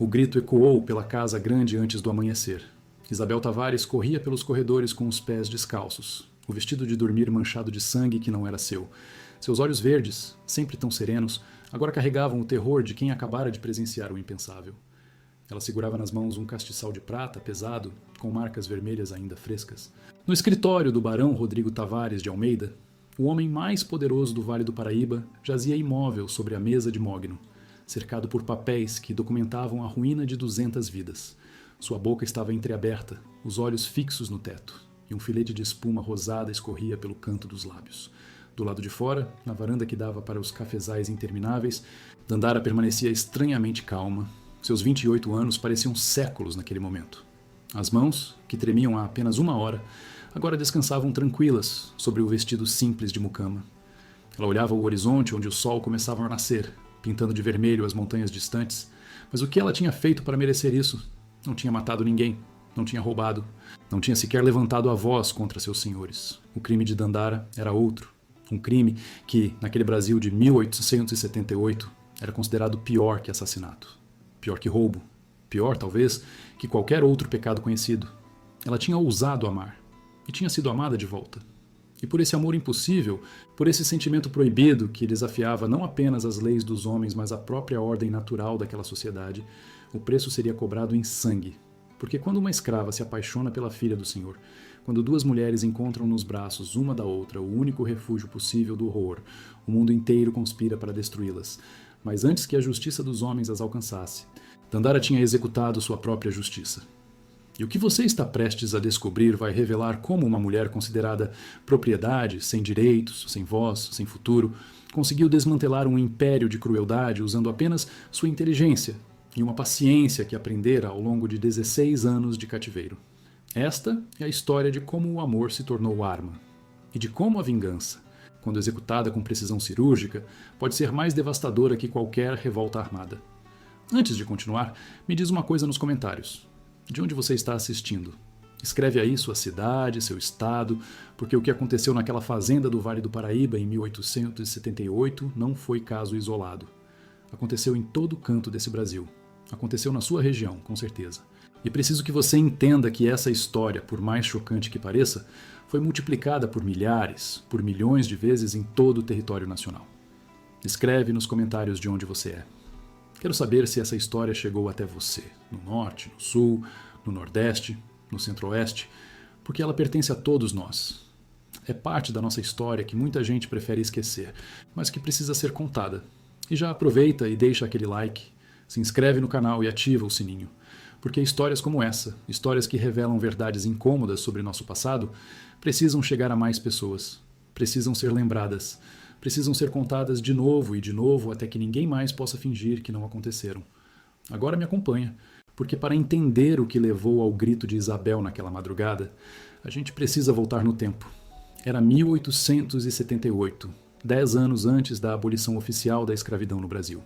O grito ecoou pela casa grande antes do amanhecer. Isabel Tavares corria pelos corredores com os pés descalços, o vestido de dormir manchado de sangue que não era seu. Seus olhos verdes, sempre tão serenos, agora carregavam o terror de quem acabara de presenciar o impensável. Ela segurava nas mãos um castiçal de prata pesado, com marcas vermelhas ainda frescas. No escritório do barão Rodrigo Tavares de Almeida, o homem mais poderoso do Vale do Paraíba jazia imóvel sobre a mesa de mogno, cercado por papéis que documentavam a ruína de 200 vidas. Sua boca estava entreaberta, os olhos fixos no teto, e um filete de espuma rosada escorria pelo canto dos lábios. Do lado de fora, na varanda que dava para os cafezais intermináveis, Dandara permanecia estranhamente calma. Seus 28 anos pareciam séculos naquele momento. As mãos, que tremiam há apenas uma hora, agora descansavam tranquilas sobre o vestido simples de mucama. Ela olhava o horizonte onde o sol começava a nascer, pintando de vermelho as montanhas distantes. Mas o que ela tinha feito para merecer isso? Não tinha matado ninguém, não tinha roubado, não tinha sequer levantado a voz contra seus senhores. O crime de Dandara era outro. Um crime que, naquele Brasil de 1878, era considerado pior que assassinato. Pior que roubo. Pior, talvez, que qualquer outro pecado conhecido. Ela tinha ousado amar. E tinha sido amada de volta. E por esse amor impossível, por esse sentimento proibido que desafiava não apenas as leis dos homens, mas a própria ordem natural daquela sociedade, o preço seria cobrado em sangue. Porque quando uma escrava se apaixona pela filha do Senhor, quando duas mulheres encontram nos braços uma da outra o único refúgio possível do horror, o mundo inteiro conspira para destruí-las. Mas antes que a justiça dos homens as alcançasse, Dandara tinha executado sua própria justiça. E o que você está prestes a descobrir vai revelar como uma mulher considerada propriedade, sem direitos, sem voz, sem futuro, conseguiu desmantelar um império de crueldade usando apenas sua inteligência e uma paciência que aprendera ao longo de 16 anos de cativeiro. Esta é a história de como o amor se tornou arma, e de como a vingança, quando executada com precisão cirúrgica, pode ser mais devastadora que qualquer revolta armada. Antes de continuar, me diz uma coisa nos comentários. De onde você está assistindo? Escreve aí sua cidade, seu estado, porque o que aconteceu naquela fazenda do Vale do Paraíba em 1878 não foi caso isolado. Aconteceu em todo canto desse Brasil. Aconteceu na sua região, com certeza. E preciso que você entenda que essa história, por mais chocante que pareça, foi multiplicada por milhares, por milhões de vezes em todo o território nacional. Escreve nos comentários de onde você é. Quero saber se essa história chegou até você, no norte, no sul, no nordeste, no centro-oeste, porque ela pertence a todos nós. É parte da nossa história que muita gente prefere esquecer, mas que precisa ser contada. E já aproveita e deixa aquele like, se inscreve no canal e ativa o sininho. Porque histórias como essa, histórias que revelam verdades incômodas sobre nosso passado, precisam chegar a mais pessoas, precisam ser lembradas, precisam ser contadas de novo e de novo até que ninguém mais possa fingir que não aconteceram. Agora me acompanha, porque para entender o que levou ao grito de Isabel naquela madrugada, a gente precisa voltar no tempo. Era 1878, 10 anos antes da abolição oficial da escravidão no Brasil.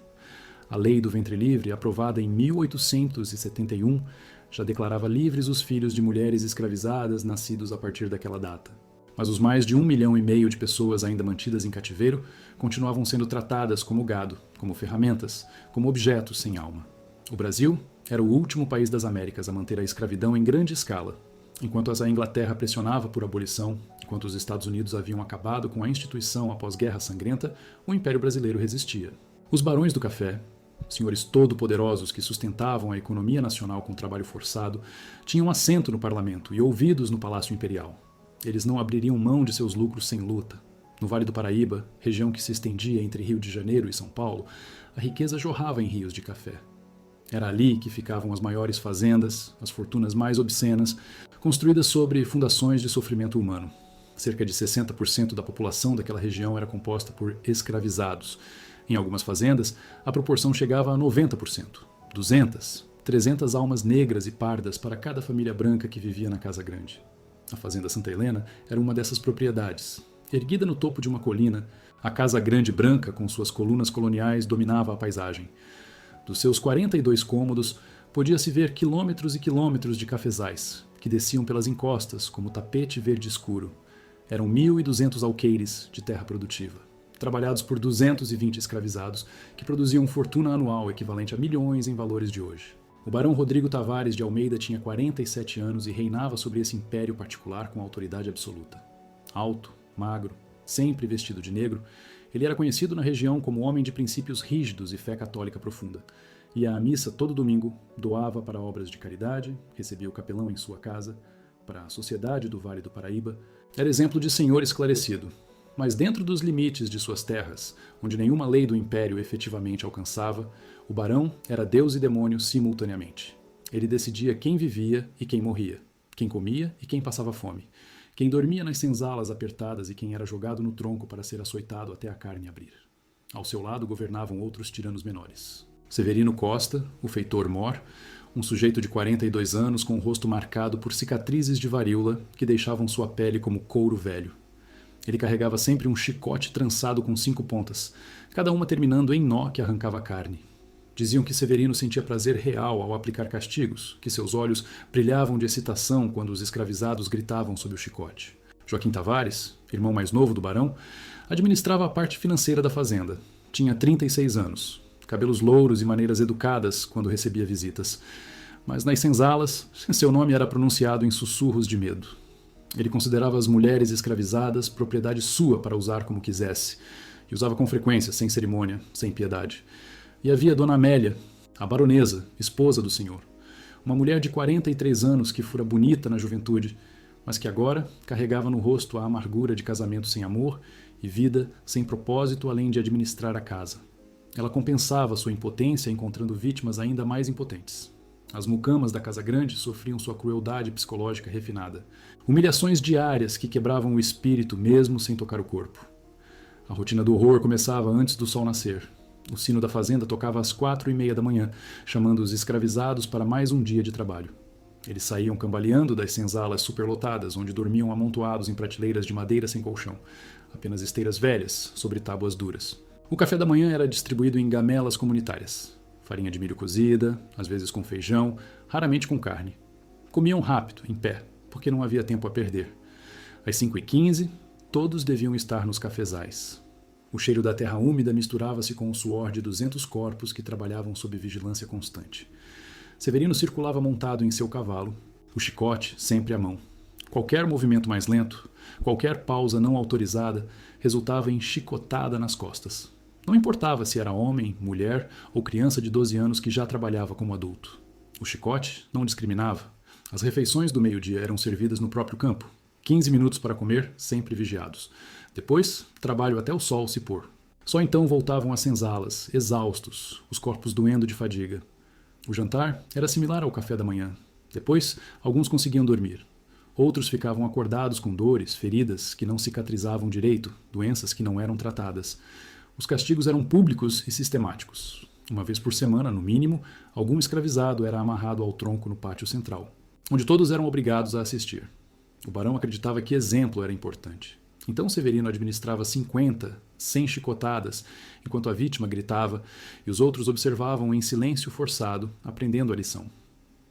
A Lei do Ventre Livre, aprovada em 1871, já declarava livres os filhos de mulheres escravizadas nascidos a partir daquela data. Mas os mais de 1,5 milhão de pessoas ainda mantidas em cativeiro continuavam sendo tratadas como gado, como ferramentas, como objetos sem alma. O Brasil era o último país das Américas a manter a escravidão em grande escala. Enquanto a Inglaterra pressionava por abolição, enquanto os Estados Unidos haviam acabado com a instituição após Guerra Sangrenta, o Império Brasileiro resistia. Os barões do café, senhores todo-poderosos que sustentavam a economia nacional com trabalho forçado, tinham assento no parlamento e ouvidos no Palácio Imperial. Eles não abririam mão de seus lucros sem luta. No Vale do Paraíba, região que se estendia entre Rio de Janeiro e São Paulo, a riqueza jorrava em rios de café. Era ali que ficavam as maiores fazendas, as fortunas mais obscenas, construídas sobre fundações de sofrimento humano. Cerca de 60% da população daquela região era composta por escravizados. Em algumas fazendas, a proporção chegava a 90%. 200, 300 almas negras e pardas para cada família branca que vivia na Casa Grande. A Fazenda Santa Helena era uma dessas propriedades. Erguida no topo de uma colina, a Casa Grande branca, com suas colunas coloniais, dominava a paisagem. Dos seus 42 cômodos, podia-se ver quilômetros e quilômetros de cafezais, que desciam pelas encostas como tapete verde escuro. Eram 1.200 alqueires de terra produtiva, trabalhados por 220 escravizados, que produziam fortuna anual equivalente a milhões em valores de hoje. O barão Rodrigo Tavares de Almeida tinha 47 anos e reinava sobre esse império particular com autoridade absoluta. Alto, magro, sempre vestido de negro, ele era conhecido na região como homem de princípios rígidos e fé católica profunda. Ia à missa todo domingo, doava para obras de caridade, recebia o capelão em sua casa, para a sociedade do Vale do Paraíba. Era exemplo de senhor esclarecido, mas dentro dos limites de suas terras, onde nenhuma lei do império efetivamente alcançava, o barão era Deus e demônio simultaneamente. Ele decidia quem vivia e quem morria, quem comia e quem passava fome, quem dormia nas senzalas apertadas e quem era jogado no tronco para ser açoitado até a carne abrir. Ao seu lado governavam outros tiranos menores. Severino Costa, o feitor mor, um sujeito de 42 anos com o rosto marcado por cicatrizes de varíola que deixavam sua pele como couro velho. Ele carregava sempre um chicote trançado com 5 pontas, cada uma terminando em nó que arrancava a carne. Diziam que Severino sentia prazer real ao aplicar castigos, que seus olhos brilhavam de excitação quando os escravizados gritavam sob o chicote. Joaquim Tavares, irmão mais novo do barão, administrava a parte financeira da fazenda. Tinha 36 anos, cabelos louros e maneiras educadas quando recebia visitas. Mas nas senzalas, seu nome era pronunciado em sussurros de medo. Ele considerava as mulheres escravizadas propriedade sua para usar como quisesse, e usava com frequência, sem cerimônia, sem piedade. E havia Dona Amélia, a baronesa, esposa do senhor, uma mulher de 43 anos que fora bonita na juventude, mas que agora carregava no rosto a amargura de casamento sem amor e vida sem propósito além de administrar a casa. Ela compensava sua impotência encontrando vítimas ainda mais impotentes. As mucamas da Casa Grande sofriam sua crueldade psicológica refinada. Humilhações diárias que quebravam o espírito mesmo sem tocar o corpo. A rotina do horror começava antes do sol nascer. O sino da fazenda tocava às 4:30 da manhã, chamando os escravizados para mais um dia de trabalho. Eles saíam cambaleando das senzalas superlotadas, onde dormiam amontoados em prateleiras de madeira sem colchão, apenas esteiras velhas sobre tábuas duras. O café da manhã era distribuído em gamelas comunitárias. Farinha de milho cozida, às vezes com feijão, raramente com carne. Comiam rápido, em pé, porque não havia tempo a perder. Às 5:15, todos deviam estar nos cafezais. O cheiro da terra úmida misturava-se com o suor de 200 corpos que trabalhavam sob vigilância constante. Severino circulava montado em seu cavalo, o chicote sempre à mão. Qualquer movimento mais lento, qualquer pausa não autorizada, resultava em chicotada nas costas. Não importava se era homem, mulher ou criança de 12 anos que já trabalhava como adulto. O chicote não discriminava. As refeições do meio-dia eram servidas no próprio campo. 15 minutos para comer, sempre vigiados. Depois, trabalho até o sol se pôr. Só então voltavam às senzalas, exaustos, os corpos doendo de fadiga. O jantar era similar ao café da manhã. Depois, alguns conseguiam dormir. Outros ficavam acordados com dores, feridas que não cicatrizavam direito, doenças que não eram tratadas. Os castigos eram públicos e sistemáticos. Uma vez por semana, no mínimo, algum escravizado era amarrado ao tronco no pátio central, onde todos eram obrigados a assistir. O barão acreditava que exemplo era importante. Então Severino administrava 50, 100 chicotadas, enquanto a vítima gritava, e os outros observavam em silêncio forçado, aprendendo a lição.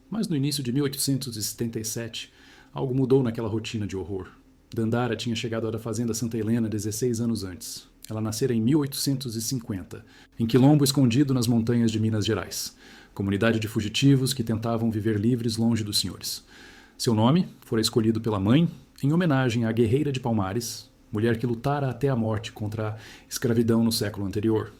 Mas no início de 1877, algo mudou naquela rotina de horror. Dandara tinha chegado à fazenda Santa Helena 16 anos antes. Ela nascera em 1850, em Quilombo escondido nas montanhas de Minas Gerais, comunidade de fugitivos que tentavam viver livres longe dos senhores. Seu nome fora escolhido pela mãe em homenagem à guerreira de Palmares, mulher que lutara até a morte contra a escravidão no século anterior.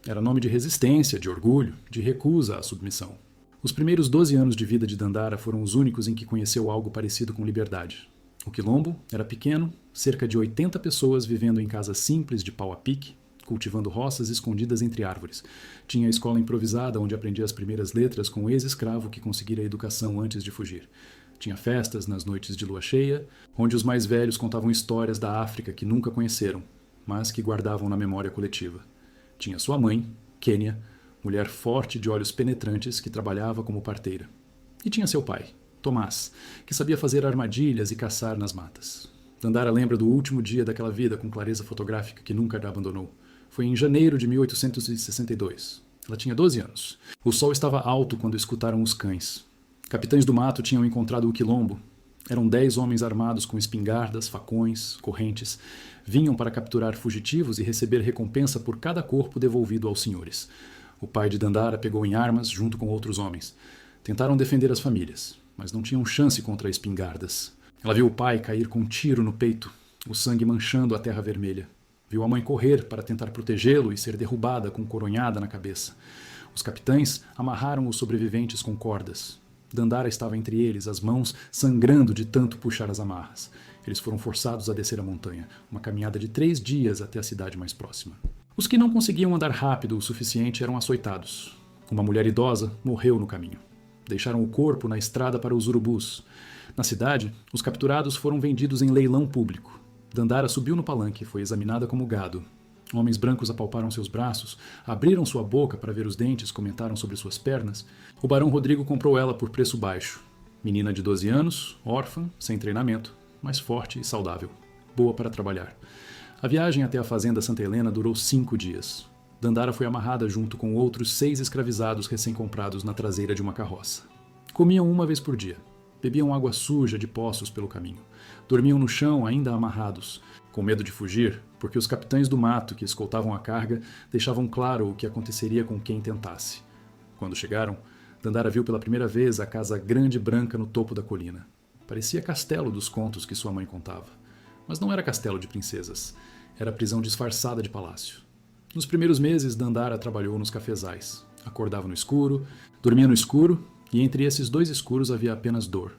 Era nome de resistência, de orgulho, de recusa à submissão. Os primeiros 12 anos de vida de Dandara foram os únicos em que conheceu algo parecido com liberdade. O quilombo era pequeno, cerca de 80 pessoas vivendo em casas simples de pau a pique, cultivando roças escondidas entre árvores. Tinha a escola improvisada onde aprendia as primeiras letras com o ex-escravo que conseguira a educação antes de fugir. Tinha festas nas noites de lua cheia, onde os mais velhos contavam histórias da África que nunca conheceram, mas que guardavam na memória coletiva. Tinha sua mãe, Quênia, mulher forte de olhos penetrantes que trabalhava como parteira. E tinha seu pai, Tomás, que sabia fazer armadilhas e caçar nas matas. Dandara lembra do último dia daquela vida com clareza fotográfica que nunca a abandonou. Foi em janeiro de 1862. Ela tinha 12 anos. O sol estava alto quando escutaram os cães. Capitães do mato tinham encontrado o quilombo. Eram 10 homens armados com espingardas, facões, correntes. Vinham para capturar fugitivos e receber recompensa por cada corpo devolvido aos senhores. O pai de Dandara pegou em armas junto com outros homens. Tentaram defender as famílias, mas não tinham chance contra espingardas. Ela viu o pai cair com um tiro no peito, o sangue manchando a terra vermelha. Viu a mãe correr para tentar protegê-lo e ser derrubada com coronhada na cabeça. Os capitães amarraram os sobreviventes com cordas. Dandara estava entre eles, as mãos sangrando de tanto puxar as amarras. Eles foram forçados a descer a montanha, uma caminhada de 3 dias até a cidade mais próxima. Os que não conseguiam andar rápido o suficiente eram açoitados. Uma mulher idosa morreu no caminho. Deixaram o corpo na estrada para os urubus. Na cidade, os capturados foram vendidos em leilão público. Dandara subiu no palanque e foi examinada como gado. Homens brancos apalparam seus braços, abriram sua boca para ver os dentes, comentaram sobre suas pernas. O barão Rodrigo comprou ela por preço baixo. Menina de 12 anos, órfã, sem treinamento, mas forte e saudável. Boa para trabalhar. A viagem até a fazenda Santa Helena durou 5 dias. Dandara foi amarrada junto com outros 6 escravizados recém-comprados na traseira de uma carroça. Comiam uma vez por dia. Bebiam água suja de poços pelo caminho. Dormiam no chão, ainda amarrados, com medo de fugir, porque os capitães do mato que escoltavam a carga deixavam claro o que aconteceria com quem tentasse. Quando chegaram, Dandara viu pela primeira vez a casa grande e branca no topo da colina. Parecia castelo dos contos que sua mãe contava. Mas não era castelo de princesas. Era prisão disfarçada de palácio. Nos primeiros meses, Dandara trabalhou nos cafezais. Acordava no escuro, dormia no escuro, e entre esses 2 escuros havia apenas dor.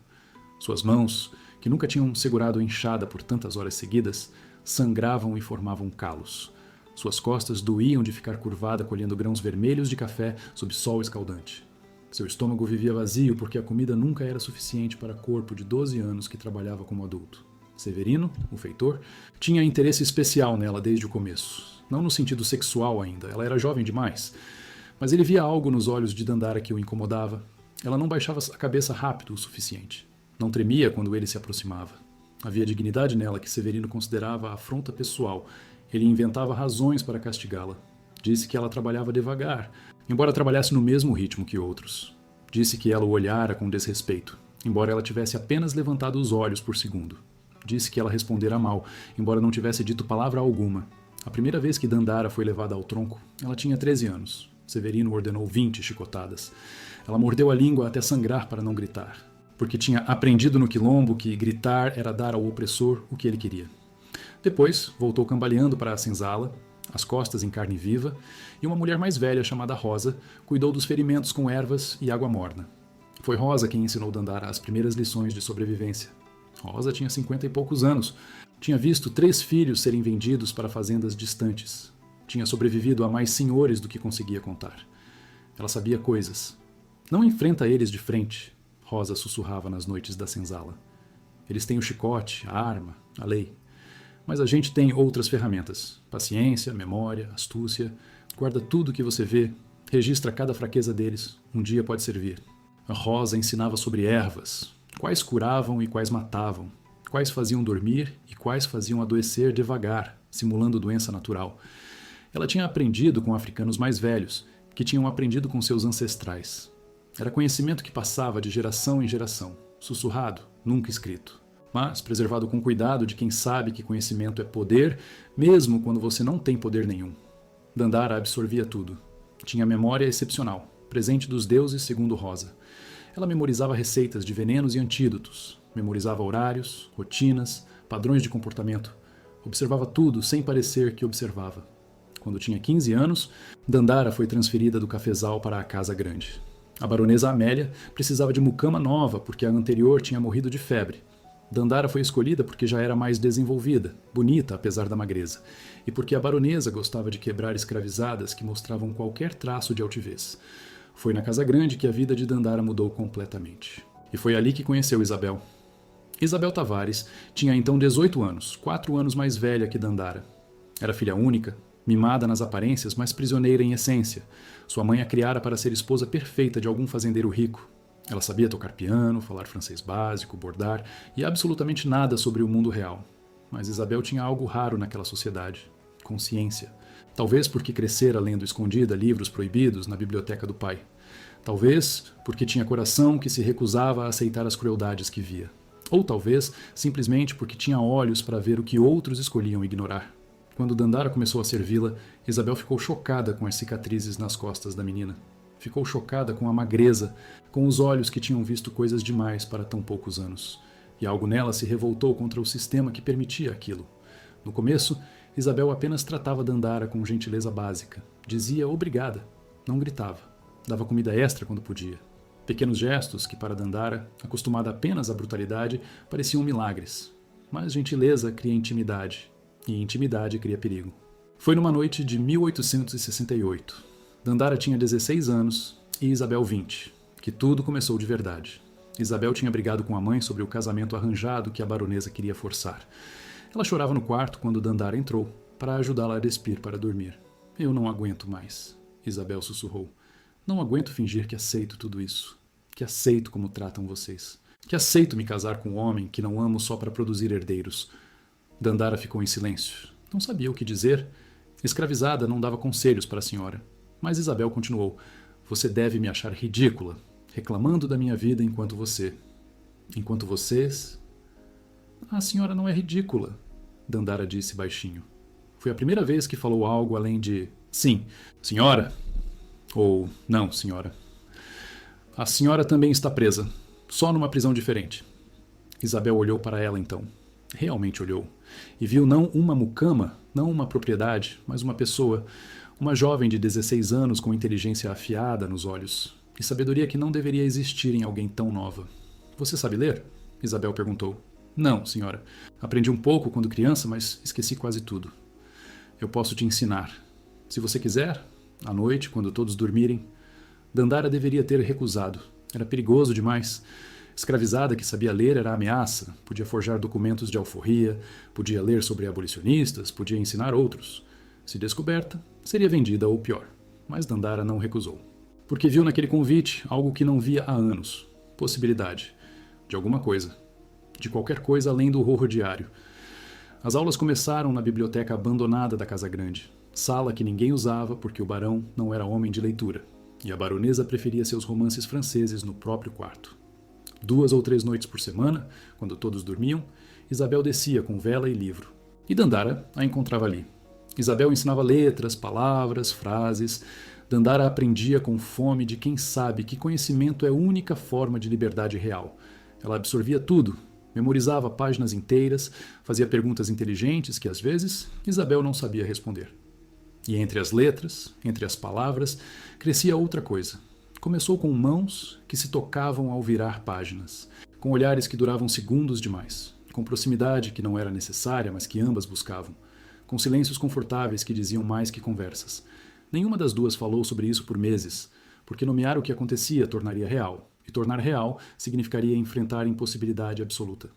Suas mãos, que nunca tinham segurado enxada por tantas horas seguidas, sangravam e formavam calos. Suas costas doíam de ficar curvada colhendo grãos vermelhos de café sob sol escaldante. Seu estômago vivia vazio porque a comida nunca era suficiente para o corpo de 12 anos que trabalhava como adulto. Severino, o feitor, tinha interesse especial nela desde o começo. Não no sentido sexual ainda, ela era jovem demais. Mas ele via algo nos olhos de Dandara que o incomodava. Ela não baixava a cabeça rápido o suficiente. Não tremia quando ele se aproximava. Havia dignidade nela que Severino considerava afronta pessoal. Ele inventava razões para castigá-la. Disse que ela trabalhava devagar, embora trabalhasse no mesmo ritmo que outros. Disse que ela o olhara com desrespeito, embora ela tivesse apenas levantado os olhos por segundo. Disse que ela respondera mal, embora não tivesse dito palavra alguma. A primeira vez que Dandara foi levada ao tronco, ela tinha 13 anos. Severino ordenou 20 chicotadas. Ela mordeu a língua até sangrar para não gritar, porque tinha aprendido no quilombo que gritar era dar ao opressor o que ele queria. Depois, voltou cambaleando para a senzala, as costas em carne viva, e uma mulher mais velha chamada Rosa cuidou dos ferimentos com ervas e água morna. Foi Rosa quem ensinou Dandara as primeiras lições de sobrevivência. Rosa tinha 50 e poucos anos. Tinha visto 3 filhos serem vendidos para fazendas distantes. Tinha sobrevivido a mais senhores do que conseguia contar. Ela sabia coisas. Não enfrenta eles de frente, Rosa sussurrava nas noites da senzala. Eles têm o chicote, a arma, a lei. Mas a gente tem outras ferramentas. Paciência, memória, astúcia. Guarda tudo o que você vê. Registra cada fraqueza deles. Um dia pode servir. A Rosa ensinava sobre ervas. Quais curavam e quais matavam. Quais faziam dormir e quais faziam adoecer devagar, simulando doença natural. Ela tinha aprendido com africanos mais velhos, que tinham aprendido com seus ancestrais. Era conhecimento que passava de geração em geração, sussurrado, nunca escrito, mas preservado com cuidado de quem sabe que conhecimento é poder, mesmo quando você não tem poder nenhum. Dandara absorvia tudo. Tinha memória excepcional, presente dos deuses segundo Rosa. Ela memorizava receitas de venenos e antídotos, memorizava horários, rotinas, padrões de comportamento. Observava tudo sem parecer que observava. Quando tinha 15 anos, Dandara foi transferida do cafezal para a casa grande. A baronesa Amélia precisava de mucama nova porque a anterior tinha morrido de febre. Dandara foi escolhida porque já era mais desenvolvida, bonita apesar da magreza, e porque a baronesa gostava de quebrar escravizadas que mostravam qualquer traço de altivez. Foi na casa grande que a vida de Dandara mudou completamente. E foi ali que conheceu Isabel. Isabel Tavares tinha então 18 anos, 4 anos mais velha que Dandara. Era filha única, mimada nas aparências, mas prisioneira em essência. Sua mãe a criara para ser esposa perfeita de algum fazendeiro rico. Ela sabia tocar piano, falar francês básico, bordar e absolutamente nada sobre o mundo real. Mas Isabel tinha algo raro naquela sociedade: consciência. Talvez porque crescera lendo escondida livros proibidos na biblioteca do pai. Talvez porque tinha coração que se recusava a aceitar as crueldades que via. Ou talvez simplesmente porque tinha olhos para ver o que outros escolhiam ignorar. Quando Dandara começou a servi-la, Isabel ficou chocada com as cicatrizes nas costas da menina. Ficou chocada com a magreza, com os olhos que tinham visto coisas demais para tão poucos anos. E algo nela se revoltou contra o sistema que permitia aquilo. No começo, Isabel apenas tratava Dandara com gentileza básica. Dizia obrigada, não gritava. Dava comida extra quando podia. Pequenos gestos que, para Dandara, acostumada apenas à brutalidade, pareciam milagres. Mas gentileza cria intimidade, e intimidade cria perigo. Foi numa noite de 1868. Dandara tinha 16 anos e Isabel 20, que tudo começou de verdade. Isabel tinha brigado com a mãe sobre o casamento arranjado que a baronesa queria forçar. Ela chorava no quarto quando Dandara entrou, para ajudá-la a despir para dormir. Eu não aguento mais, Isabel sussurrou. Não aguento fingir que aceito tudo isso. Que aceito como tratam vocês. Que aceito me casar com um homem que não amo só para produzir herdeiros. Dandara ficou em silêncio. Não sabia o que dizer. Escravizada, não dava conselhos para a senhora. Mas Isabel continuou. Você deve me achar ridícula, reclamando da minha vida enquanto você. Enquanto vocês... A senhora não é ridícula, Dandara disse baixinho. Foi a primeira vez que falou algo além de sim, senhora. Ou não, senhora. A senhora também está presa, só numa prisão diferente. Isabel olhou para ela então. Realmente olhou. E viu não uma mucama, não uma propriedade, mas uma pessoa. Uma jovem de 16 anos com inteligência afiada nos olhos. E sabedoria que não deveria existir em alguém tão nova. Você sabe ler? Isabel perguntou. Não, senhora. Aprendi um pouco quando criança, mas esqueci quase tudo. Eu posso te ensinar. Se você quiser, à noite, quando todos dormirem. Dandara deveria ter recusado. Era perigoso demais. Escravizada que sabia ler era ameaça. Podia forjar documentos de alforria, podia ler sobre abolicionistas, podia ensinar outros. Se descoberta, seria vendida ou pior. Mas Dandara não recusou. Porque viu naquele convite algo que não via há anos. Possibilidade. De alguma coisa. De qualquer coisa além do horror diário. As aulas começaram na biblioteca abandonada da Casa Grande. Sala que ninguém usava porque o barão não era homem de leitura. E a baronesa preferia seus romances franceses no próprio quarto. 2 ou 3 noites por semana, quando todos dormiam, Isabel descia com vela e livro. E Dandara a encontrava ali. Isabel ensinava letras, palavras, frases. Dandara aprendia com fome de quem sabe que conhecimento é a única forma de liberdade real. Ela absorvia tudo, memorizava páginas inteiras, fazia perguntas inteligentes que, às vezes, Isabel não sabia responder. E entre as letras, entre as palavras, crescia outra coisa. Começou com mãos que se tocavam ao virar páginas, com olhares que duravam segundos demais, com proximidade que não era necessária, mas que ambas buscavam, com silêncios confortáveis que diziam mais que conversas. Nenhuma das duas falou sobre isso por meses, porque nomear o que acontecia tornaria real, e tornar real significaria enfrentar a impossibilidade absoluta.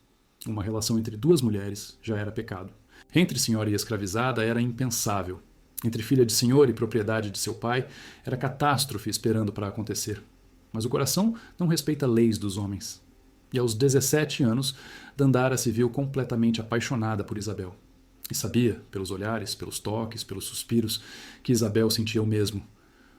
Uma relação entre duas mulheres já era pecado. Entre senhora e escravizada era impensável. Entre filha de senhor e propriedade de seu pai, era catástrofe esperando para acontecer. Mas o coração não respeita leis dos homens. E aos 17 anos, Dandara se viu completamente apaixonada por Isabel. E sabia, pelos olhares, pelos toques, pelos suspiros, que Isabel sentia o mesmo.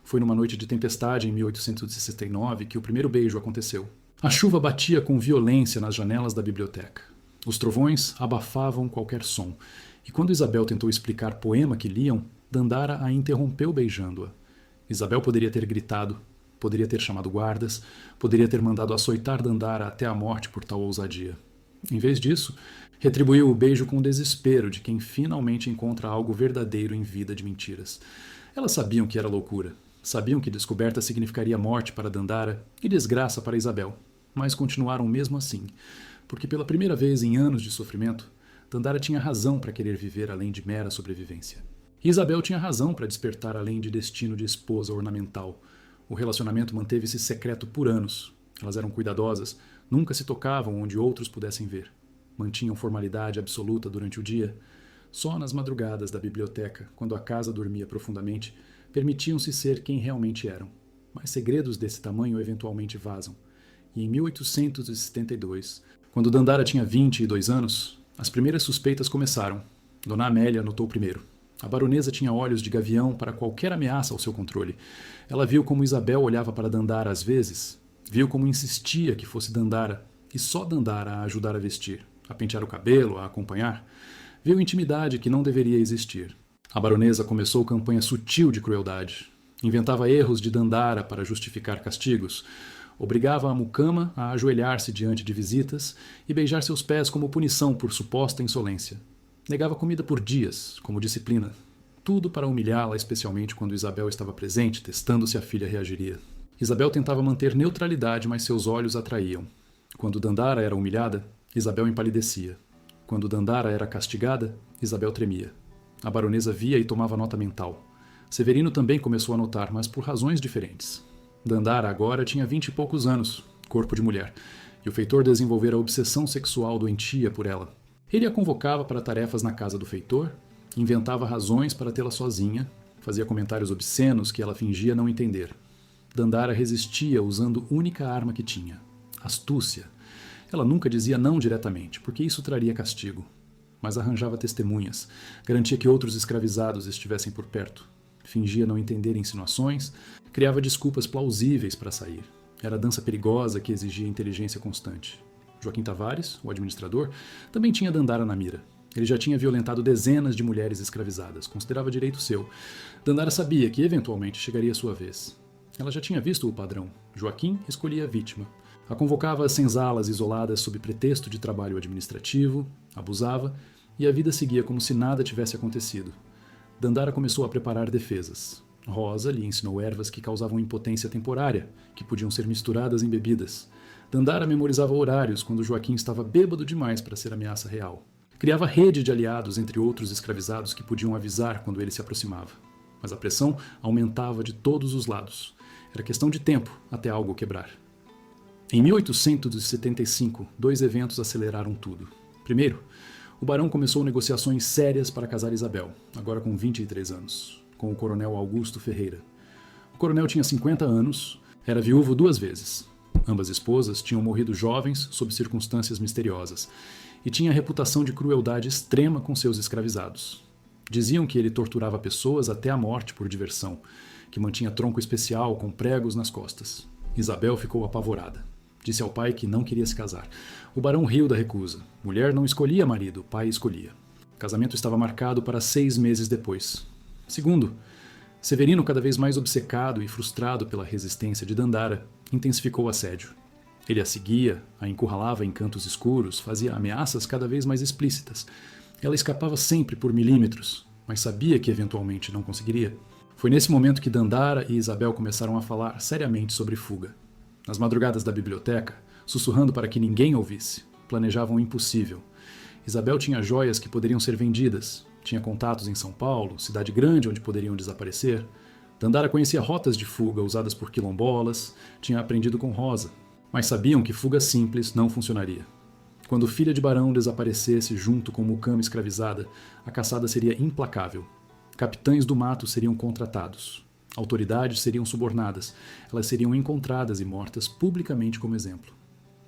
Foi numa noite de tempestade em 1869 que o primeiro beijo aconteceu. A chuva batia com violência nas janelas da biblioteca. Os trovões abafavam qualquer som. E quando Isabel tentou explicar poema que liam, Dandara a interrompeu beijando-a. Isabel poderia ter gritado, poderia ter chamado guardas, poderia ter mandado açoitar Dandara até a morte por tal ousadia. Em vez disso, retribuiu o beijo com o desespero de quem finalmente encontra algo verdadeiro em vida de mentiras. Elas sabiam que era loucura. Sabiam que descoberta significaria morte para Dandara e desgraça para Isabel. Mas continuaram mesmo assim, porque pela primeira vez em anos de sofrimento, Dandara tinha razão para querer viver além de mera sobrevivência. E Isabel tinha razão para despertar além de destino de esposa ornamental. O relacionamento manteve-se secreto por anos. Elas eram cuidadosas, nunca se tocavam onde outros pudessem ver. Mantinham formalidade absoluta durante o dia. Só nas madrugadas da biblioteca, quando a casa dormia profundamente, permitiam-se ser quem realmente eram. Mas segredos desse tamanho eventualmente vazam. E em 1872, quando Dandara tinha 22 anos, as primeiras suspeitas começaram. Dona Amélia notou primeiro. A baronesa tinha olhos de gavião para qualquer ameaça ao seu controle. Ela viu como Isabel olhava para Dandara às vezes, viu como insistia que fosse Dandara, e só Dandara a ajudar a vestir, a pentear o cabelo, a acompanhar. Viu intimidade que não deveria existir. A baronesa começou campanha sutil de crueldade. Inventava erros de Dandara para justificar castigos. Obrigava a mucama a ajoelhar-se diante de visitas e beijar seus pés como punição por suposta insolência. Negava comida por dias, como disciplina. Tudo para humilhá-la, especialmente quando Isabel estava presente, testando se a filha reagiria. Isabel tentava manter neutralidade, mas seus olhos atraíam. Quando Dandara era humilhada, Isabel empalidecia. Quando Dandara era castigada, Isabel tremia. A baronesa via e tomava nota mental. Severino também começou a notar, mas por razões diferentes. Dandara agora tinha 20 e poucos anos, corpo de mulher, e o feitor desenvolvera a obsessão sexual doentia por ela. Ele a convocava para tarefas na casa do feitor, inventava razões para tê-la sozinha, fazia comentários obscenos que ela fingia não entender. Dandara resistia usando a única arma que tinha, astúcia. Ela nunca dizia não diretamente, porque isso traria castigo. Mas arranjava testemunhas, garantia que outros escravizados estivessem por perto. Fingia não entender insinuações, criava desculpas plausíveis para sair. Era dança perigosa que exigia inteligência constante. Joaquim Tavares, o administrador, também tinha Dandara na mira. Ele já tinha violentado dezenas de mulheres escravizadas, considerava direito seu. Dandara sabia que, eventualmente, chegaria a sua vez. Ela já tinha visto o padrão. Joaquim escolhia a vítima. A convocava às senzalas isoladas sob pretexto de trabalho administrativo, abusava, e a vida seguia como se nada tivesse acontecido. Dandara começou a preparar defesas. Rosa lhe ensinou ervas que causavam impotência temporária, que podiam ser misturadas em bebidas. Dandara memorizava horários quando Joaquim estava bêbado demais para ser ameaça real. Criava rede de aliados entre outros escravizados que podiam avisar quando ele se aproximava. Mas a pressão aumentava de todos os lados. Era questão de tempo até algo quebrar. Em 1875, 2 eventos aceleraram tudo. Primeiro, o barão começou negociações sérias para casar Isabel, agora com 23 anos, com o coronel Augusto Ferreira. O coronel tinha 50 anos, era viúvo 2 vezes. Ambas esposas tinham morrido jovens sob circunstâncias misteriosas e tinha a reputação de crueldade extrema com seus escravizados. Diziam que ele torturava pessoas até a morte por diversão, que mantinha tronco especial com pregos nas costas. Isabel ficou apavorada. Disse ao pai que não queria se casar. O barão riu da recusa. Mulher não escolhia marido, pai escolhia. O casamento estava marcado para 6 meses depois. Segundo, Severino, cada vez mais obcecado e frustrado pela resistência de Dandara, intensificou o assédio. Ele a seguia, a encurralava em cantos escuros, fazia ameaças cada vez mais explícitas. Ela escapava sempre por milímetros, mas sabia que eventualmente não conseguiria. Foi nesse momento que Dandara e Isabel começaram a falar seriamente sobre fuga. Nas madrugadas da biblioteca, sussurrando para que ninguém ouvisse, planejavam o impossível. Isabel tinha joias que poderiam ser vendidas, tinha contatos em São Paulo, cidade grande onde poderiam desaparecer. Dandara conhecia rotas de fuga usadas por quilombolas, tinha aprendido com Rosa, mas sabiam que fuga simples não funcionaria. Quando filha de barão desaparecesse junto com mucama escravizada, a caçada seria implacável. Capitães do mato seriam contratados. Autoridades seriam subornadas. Elas seriam encontradas e mortas publicamente como exemplo.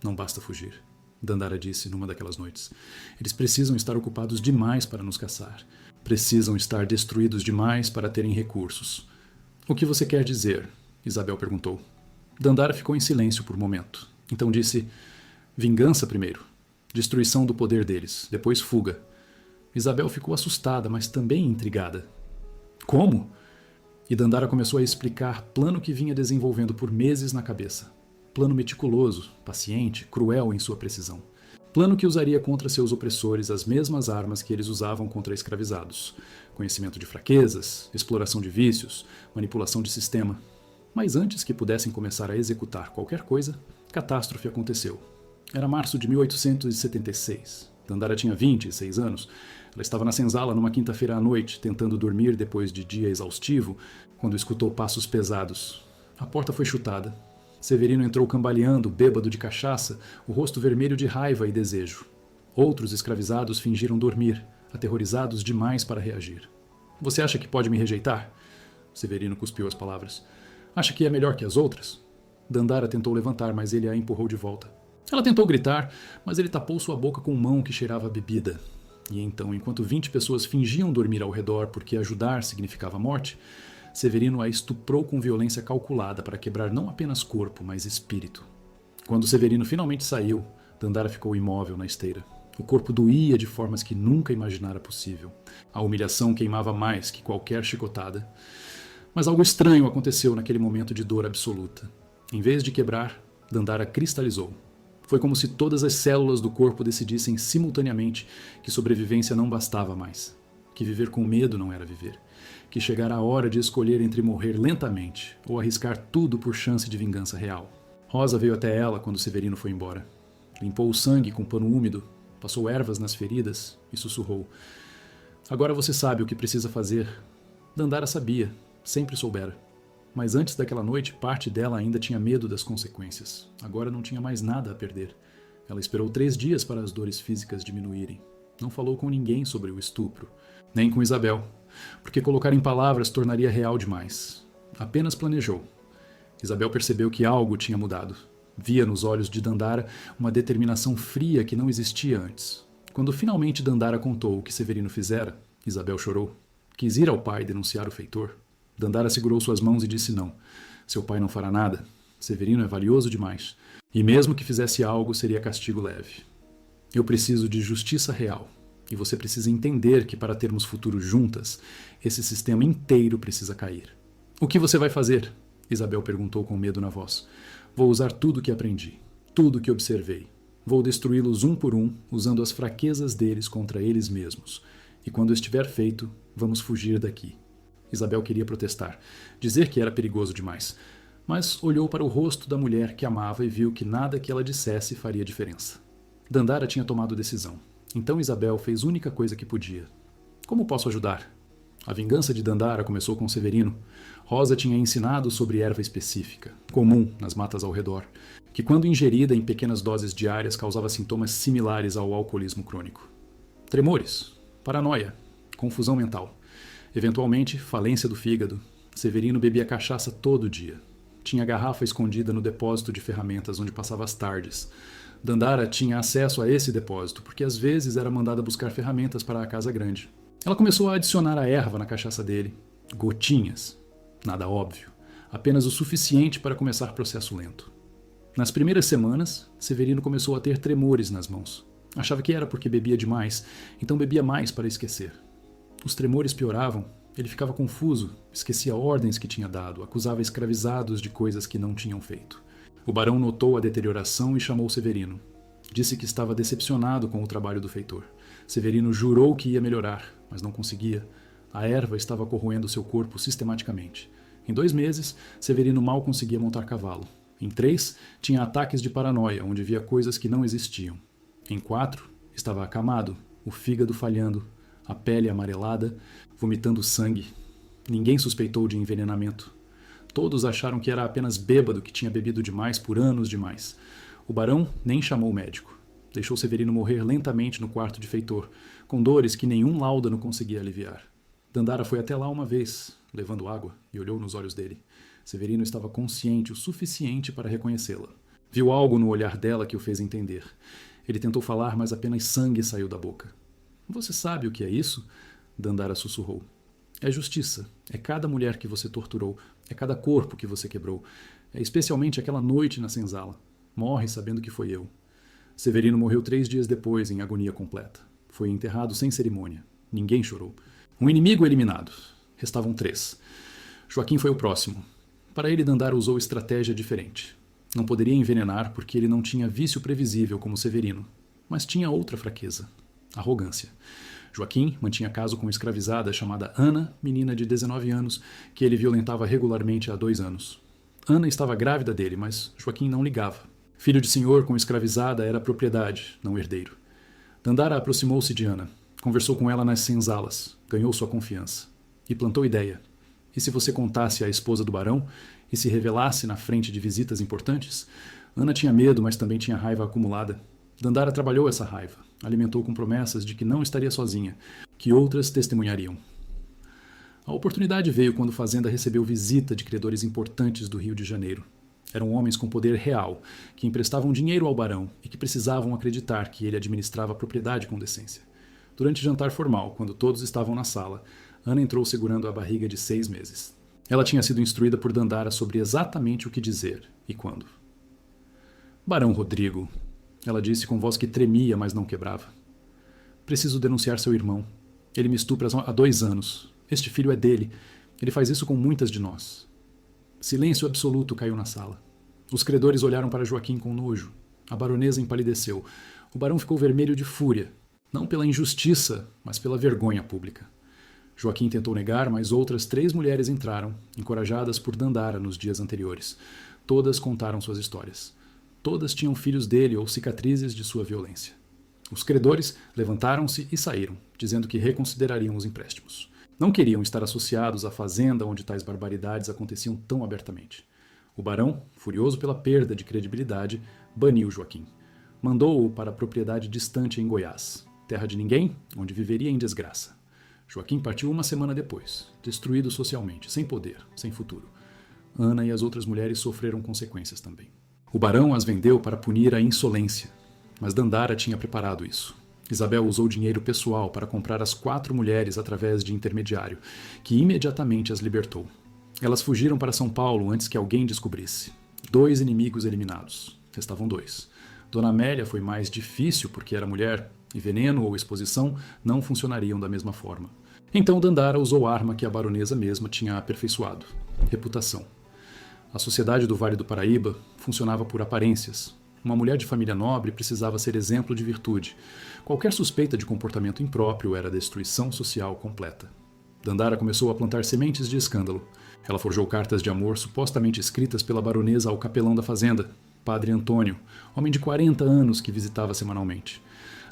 Não basta fugir, Dandara disse numa daquelas noites. Eles precisam estar ocupados demais para nos caçar. Precisam estar destruídos demais para terem recursos. O que você quer dizer? Isabel perguntou. Dandara ficou em silêncio por um momento. Então disse, vingança primeiro. Destruição do poder deles, depois fuga. Isabel ficou assustada, mas também intrigada. Como? E Dandara começou a explicar plano que vinha desenvolvendo por meses na cabeça. Plano meticuloso, paciente, cruel em sua precisão. Plano que usaria contra seus opressores as mesmas armas que eles usavam contra escravizados. Conhecimento de fraquezas, exploração de vícios, manipulação de sistema. Mas antes que pudessem começar a executar qualquer coisa, catástrofe aconteceu. Era março de 1876. Dandara tinha 26 anos. Ela estava na senzala numa quinta-feira à noite, tentando dormir depois de dia exaustivo, quando escutou passos pesados. A porta foi chutada. Severino entrou cambaleando, bêbado de cachaça, o rosto vermelho de raiva e desejo. Outros escravizados fingiram dormir, aterrorizados demais para reagir. Você acha que pode me rejeitar? Severino cuspiu as palavras. Acha que é melhor que as outras? Dandara tentou levantar, mas ele a empurrou de volta. Ela tentou gritar, mas ele tapou sua boca com mão que cheirava a bebida. E então, enquanto 20 pessoas fingiam dormir ao redor porque ajudar significava morte, Severino a estuprou com violência calculada para quebrar não apenas corpo, mas espírito. Quando Severino finalmente saiu, Dandara ficou imóvel na esteira. O corpo doía de formas que nunca imaginara possível. A humilhação queimava mais que qualquer chicotada. Mas algo estranho aconteceu naquele momento de dor absoluta. Em vez de quebrar, Dandara cristalizou. Foi como se todas as células do corpo decidissem simultaneamente que sobrevivência não bastava mais, que viver com medo não era viver, que chegara a hora de escolher entre morrer lentamente ou arriscar tudo por chance de vingança real. Rosa veio até ela quando Severino foi embora. Limpou o sangue com pano úmido, passou ervas nas feridas e sussurrou: "Agora você sabe o que precisa fazer." Dandara sabia, sempre soubera. Mas antes daquela noite, parte dela ainda tinha medo das consequências. Agora não tinha mais nada a perder. Ela esperou 3 dias para as dores físicas diminuírem. Não falou com ninguém sobre o estupro, nem com Isabel, porque colocar em palavras tornaria real demais. Apenas planejou. Isabel percebeu que algo tinha mudado. Via nos olhos de Dandara uma determinação fria que não existia antes. Quando finalmente Dandara contou o que Severino fizera, Isabel chorou. Quis ir ao pai denunciar o feitor. Dandara segurou suas mãos e disse não. Seu pai não fará nada. Severino é valioso demais. E mesmo que fizesse algo, seria castigo leve. Eu preciso de justiça real. E você precisa entender que para termos futuro juntas, esse sistema inteiro precisa cair. O que você vai fazer? Isabel perguntou com medo na voz. Vou usar tudo o que aprendi. Tudo o que observei. Vou destruí-los um por um, usando as fraquezas deles contra eles mesmos. E quando estiver feito, vamos fugir daqui. Isabel queria protestar, dizer que era perigoso demais, mas olhou para o rosto da mulher que amava e viu que nada que ela dissesse faria diferença. Dandara tinha tomado decisão, então Isabel fez a única coisa que podia. Como posso ajudar? A vingança de Dandara começou com Severino. Rosa tinha ensinado sobre erva específica, comum nas matas ao redor, que quando ingerida em pequenas doses diárias causava sintomas similares ao alcoolismo crônico. Tremores, paranoia, confusão mental. Eventualmente, falência do fígado. Severino bebia cachaça todo dia. Tinha a garrafa escondida no depósito de ferramentas onde passava as tardes. Dandara tinha acesso a esse depósito porque às vezes era mandada buscar ferramentas para a casa grande. Ela começou a adicionar a erva na cachaça dele. Gotinhas. Nada óbvio. Apenas o suficiente para começar processo lento. Nas primeiras semanas, Severino começou a ter tremores nas mãos. Achava que era porque bebia demais, então bebia mais para esquecer. Os tremores pioravam, ele ficava confuso, esquecia ordens que tinha dado, acusava escravizados de coisas que não tinham feito. O barão notou a deterioração e chamou Severino. Disse que estava decepcionado com o trabalho do feitor. Severino jurou que ia melhorar, mas não conseguia. A erva estava corroendo seu corpo sistematicamente. Em 2 meses, Severino mal conseguia montar cavalo. Em 3, tinha ataques de paranoia, onde via coisas que não existiam. Em 4, estava acamado, o fígado falhando, a pele amarelada, vomitando sangue. Ninguém suspeitou de envenenamento. Todos acharam que era apenas bêbado que tinha bebido demais por anos demais. O barão nem chamou o médico. Deixou Severino morrer lentamente no quarto de feitor, com dores que nenhum láudano conseguia aliviar. Dandara foi até lá uma vez, levando água, e olhou nos olhos dele. Severino estava consciente o suficiente para reconhecê-la. Viu algo no olhar dela que o fez entender. Ele tentou falar, mas apenas sangue saiu da boca. Você sabe o que é isso? Dandara sussurrou. É justiça. É cada mulher que você torturou. É cada corpo que você quebrou. É especialmente aquela noite na senzala. Morre sabendo que foi eu. Severino morreu 3 dias depois, em agonia completa. Foi enterrado sem cerimônia. Ninguém chorou. Um inimigo eliminado. Restavam 3. Joaquim foi o próximo. Para ele, Dandara usou estratégia diferente. Não poderia envenenar porque ele não tinha vício previsível como Severino. Mas tinha outra fraqueza. Arrogância. Joaquim mantinha caso com uma escravizada chamada Ana, menina de 19 anos, que ele violentava regularmente há 2 anos. Ana estava grávida dele, mas Joaquim não ligava. Filho de senhor com escravizada era propriedade, não herdeiro. Dandara aproximou-se de Ana, conversou com ela nas senzalas, ganhou sua confiança. E plantou ideia. E se você contasse à esposa do barão e se revelasse na frente de visitas importantes? Ana tinha medo, mas também tinha raiva acumulada. Dandara trabalhou essa raiva, alimentou com promessas de que não estaria sozinha, que outras testemunhariam. A oportunidade veio quando Fazenda recebeu visita de credores importantes do Rio de Janeiro. Eram homens com poder real, que emprestavam dinheiro ao barão e que precisavam acreditar que ele administrava a propriedade com decência. Durante o jantar formal, quando todos estavam na sala, Ana entrou segurando a barriga de 6 meses. Ela tinha sido instruída por Dandara sobre exatamente o que dizer e quando. Barão Rodrigo, ela disse com voz que tremia, mas não quebrava. Preciso denunciar seu irmão. Ele me estupra há 2 anos. Este filho é dele. Ele faz isso com muitas de nós. Silêncio absoluto caiu na sala. Os credores olharam para Joaquim com nojo. A baronesa empalideceu. O barão ficou vermelho de fúria, não pela injustiça, mas pela vergonha pública. Joaquim tentou negar, mas outras 3 mulheres entraram, encorajadas por Dandara nos dias anteriores. Todas contaram suas histórias. Todas tinham filhos dele ou cicatrizes de sua violência. Os credores levantaram-se e saíram, dizendo que reconsiderariam os empréstimos. Não queriam estar associados à fazenda onde tais barbaridades aconteciam tão abertamente. O barão, furioso pela perda de credibilidade, baniu Joaquim. Mandou-o para a propriedade distante em Goiás, terra de ninguém, onde viveria em desgraça. Joaquim partiu uma semana depois, destruído socialmente, sem poder, sem futuro. Ana e as outras mulheres sofreram consequências também. O barão as vendeu para punir a insolência, mas Dandara tinha preparado isso. Isabel usou dinheiro pessoal para comprar as 4 mulheres através de intermediário, que imediatamente as libertou. Elas fugiram para São Paulo antes que alguém descobrisse. 2 inimigos eliminados. Restavam 2. Dona Amélia foi mais difícil porque era mulher, e veneno ou exposição não funcionariam da mesma forma. Então Dandara usou a arma que a baronesa mesma tinha aperfeiçoado: reputação. A sociedade do Vale do Paraíba funcionava por aparências. Uma mulher de família nobre precisava ser exemplo de virtude. Qualquer suspeita de comportamento impróprio era destruição social completa. Dandara começou a plantar sementes de escândalo. Ela forjou cartas de amor supostamente escritas pela baronesa ao capelão da fazenda, Padre Antônio, homem de 40 anos que visitava semanalmente.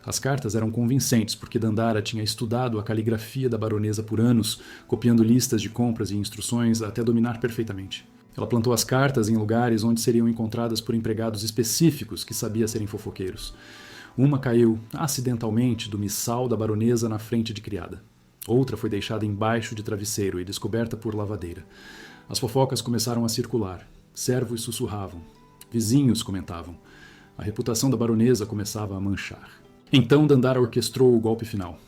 As cartas eram convincentes porque Dandara tinha estudado a caligrafia da baronesa por anos, copiando listas de compras e instruções até dominar perfeitamente. Ela plantou as cartas em lugares onde seriam encontradas por empregados específicos que sabia serem fofoqueiros. Uma caiu, acidentalmente, do missal da baronesa na frente de criada. Outra foi deixada embaixo de travesseiro e descoberta por lavadeira. As fofocas começaram a circular. Servos sussurravam. Vizinhos comentavam. A reputação da baronesa começava a manchar. Então Dandara orquestrou o golpe final.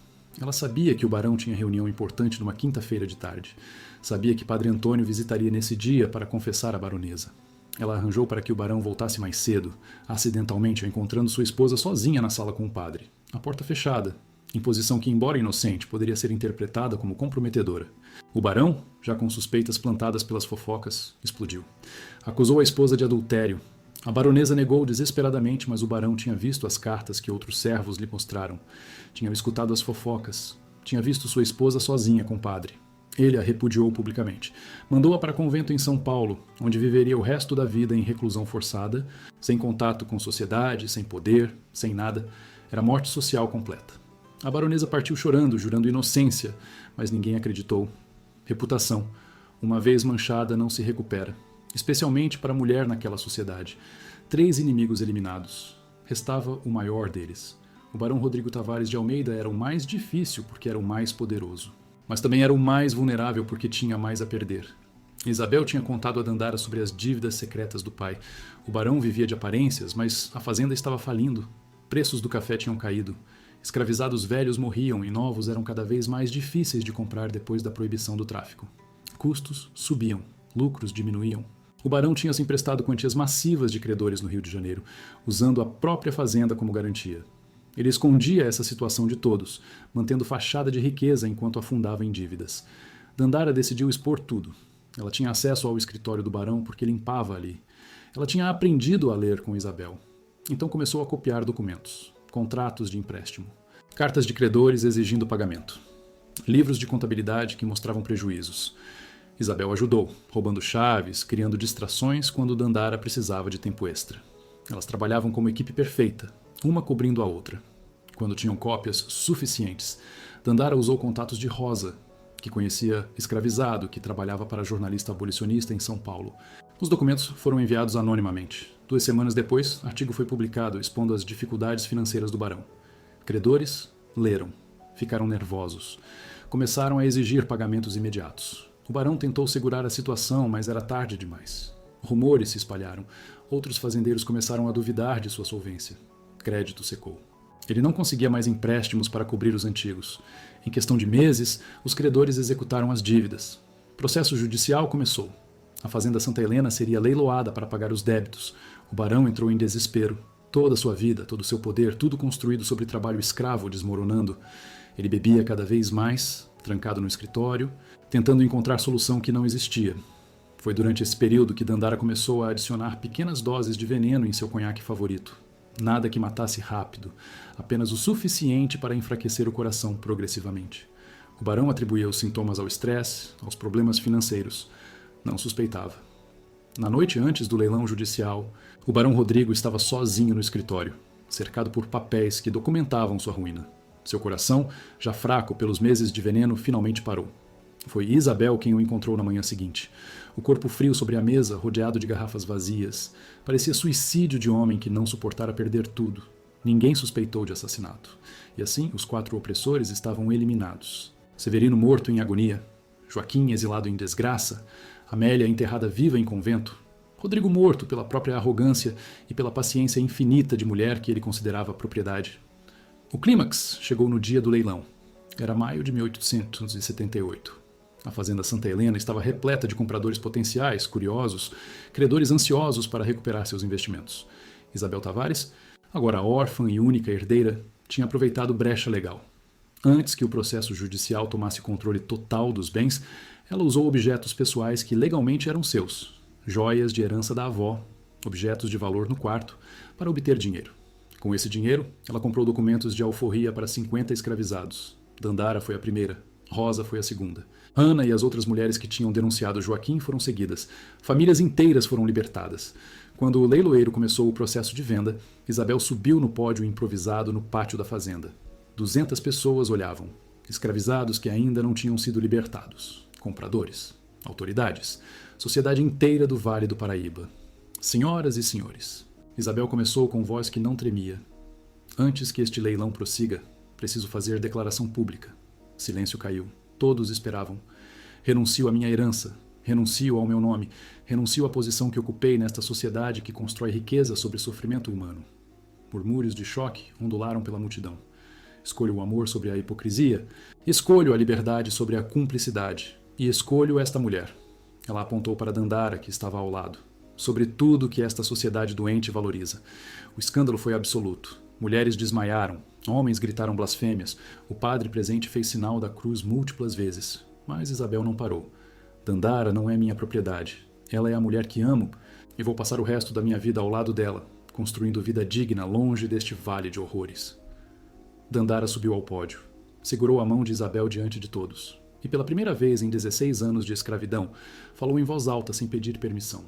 Ela sabia que o barão tinha reunião importante numa quinta-feira de tarde. Sabia que Padre Antônio visitaria nesse dia para confessar a baronesa. Ela arranjou para que o barão voltasse mais cedo, acidentalmente encontrando sua esposa sozinha na sala com o padre. A porta fechada, em posição que, embora inocente, poderia ser interpretada como comprometedora. O barão, já com suspeitas plantadas pelas fofocas, explodiu. Acusou a esposa de adultério. A baronesa negou desesperadamente, mas o barão tinha visto as cartas que outros servos lhe mostraram. Tinha escutado as fofocas. Tinha visto sua esposa sozinha com o padre. Ele a repudiou publicamente. Mandou-a para convento em São Paulo, onde viveria o resto da vida em reclusão forçada, sem contato com sociedade, sem poder, sem nada. Era morte social completa. A baronesa partiu chorando, jurando inocência, mas ninguém acreditou. Reputação. Uma vez manchada, não se recupera. Especialmente para a mulher naquela sociedade. 3 inimigos eliminados. Restava o maior deles. O barão Rodrigo Tavares de Almeida era o mais difícil porque era o mais poderoso. Mas também era o mais vulnerável porque tinha mais a perder. Isabel tinha contado a Dandara sobre as dívidas secretas do pai. O barão vivia de aparências, mas a fazenda estava falindo. Preços do café tinham caído. Escravizados velhos morriam e novos eram cada vez mais difíceis de comprar depois da proibição do tráfico. Custos subiam, lucros diminuíam. O barão tinha se emprestado quantias massivas de credores no Rio de Janeiro, usando a própria fazenda como garantia. Ele escondia essa situação de todos, mantendo fachada de riqueza enquanto afundava em dívidas. Dandara decidiu expor tudo. Ela tinha acesso ao escritório do barão porque limpava ali. Ela tinha aprendido a ler com Isabel. Então começou a copiar documentos, contratos de empréstimo, cartas de credores exigindo pagamento, livros de contabilidade que mostravam prejuízos. Isabel ajudou, roubando chaves, criando distrações quando Dandara precisava de tempo extra. Elas trabalhavam como equipe perfeita, uma cobrindo a outra. Quando tinham cópias suficientes, Dandara usou contatos de Rosa, que conhecia escravizado, que trabalhava para jornalista abolicionista em São Paulo. Os documentos foram enviados anonimamente. 2 semanas depois, artigo foi publicado expondo as dificuldades financeiras do barão. Credores leram, ficaram nervosos. Começaram a exigir pagamentos imediatos. O barão tentou segurar a situação, mas era tarde demais. Rumores se espalharam. Outros fazendeiros começaram a duvidar de sua solvência. Crédito secou. Ele não conseguia mais empréstimos para cobrir os antigos. Em questão de meses, os credores executaram as dívidas. O processo judicial começou. A fazenda Santa Helena seria leiloada para pagar os débitos. O barão entrou em desespero. Toda a sua vida, todo o seu poder, tudo construído sobre trabalho escravo desmoronando. Ele bebia cada vez mais, trancado no escritório, tentando encontrar solução que não existia. Foi durante esse período que Dandara começou a adicionar pequenas doses de veneno em seu conhaque favorito. Nada que matasse rápido, apenas o suficiente para enfraquecer o coração progressivamente. O barão atribuía os sintomas ao estresse, aos problemas financeiros. Não suspeitava. Na noite antes do leilão judicial, o barão Rodrigo estava sozinho no escritório, cercado por papéis que documentavam sua ruína. Seu coração, já fraco pelos meses de veneno, finalmente parou. Foi Isabel quem o encontrou na manhã seguinte. O corpo frio sobre a mesa, rodeado de garrafas vazias. Parecia suicídio de homem que não suportara perder tudo. Ninguém suspeitou de assassinato. E assim, os 4 opressores estavam eliminados. Severino morto em agonia. Joaquim exilado em desgraça. Amélia enterrada viva em convento. Rodrigo morto pela própria arrogância e pela paciência infinita de mulher que ele considerava propriedade. O clímax chegou no dia do leilão. Era maio de 1878. A fazenda Santa Helena estava repleta de compradores potenciais, curiosos, credores ansiosos para recuperar seus investimentos. Isabel Tavares, agora órfã e única herdeira, tinha aproveitado brecha legal. Antes que o processo judicial tomasse controle total dos bens, ela usou objetos pessoais que legalmente eram seus, joias de herança da avó, objetos de valor no quarto, para obter dinheiro. Com esse dinheiro, ela comprou documentos de alforria para 50 escravizados. Dandara foi a primeira, Rosa foi a segunda. Ana e as outras mulheres que tinham denunciado Joaquim foram seguidas. Famílias inteiras foram libertadas. Quando o leiloeiro começou o processo de venda, Isabel subiu no pódio improvisado no pátio da fazenda. 200 pessoas olhavam. Escravizados que ainda não tinham sido libertados. Compradores. Autoridades. Sociedade inteira do Vale do Paraíba. Senhoras e senhores. Isabel começou com voz que não tremia. Antes que este leilão prossiga, preciso fazer declaração pública. Silêncio caiu. Todos esperavam. Renuncio à minha herança. Renuncio ao meu nome. Renuncio à posição que ocupei nesta sociedade que constrói riqueza sobre sofrimento humano. Murmúrios de choque ondularam pela multidão. Escolho o amor sobre a hipocrisia. Escolho a liberdade sobre a cumplicidade. E escolho esta mulher. Ela apontou para Dandara, que estava ao lado. Sobre tudo que esta sociedade doente valoriza. O escândalo foi absoluto. Mulheres desmaiaram. Homens gritaram blasfêmias. O padre presente fez sinal da cruz múltiplas vezes. Mas Isabel não parou. Dandara não é minha propriedade. Ela é a mulher que amo e vou passar o resto da minha vida ao lado dela, construindo vida digna longe deste vale de horrores. Dandara subiu ao pódio. Segurou a mão de Isabel diante de todos. E pela primeira vez em 16 anos de escravidão, falou em voz alta sem pedir permissão.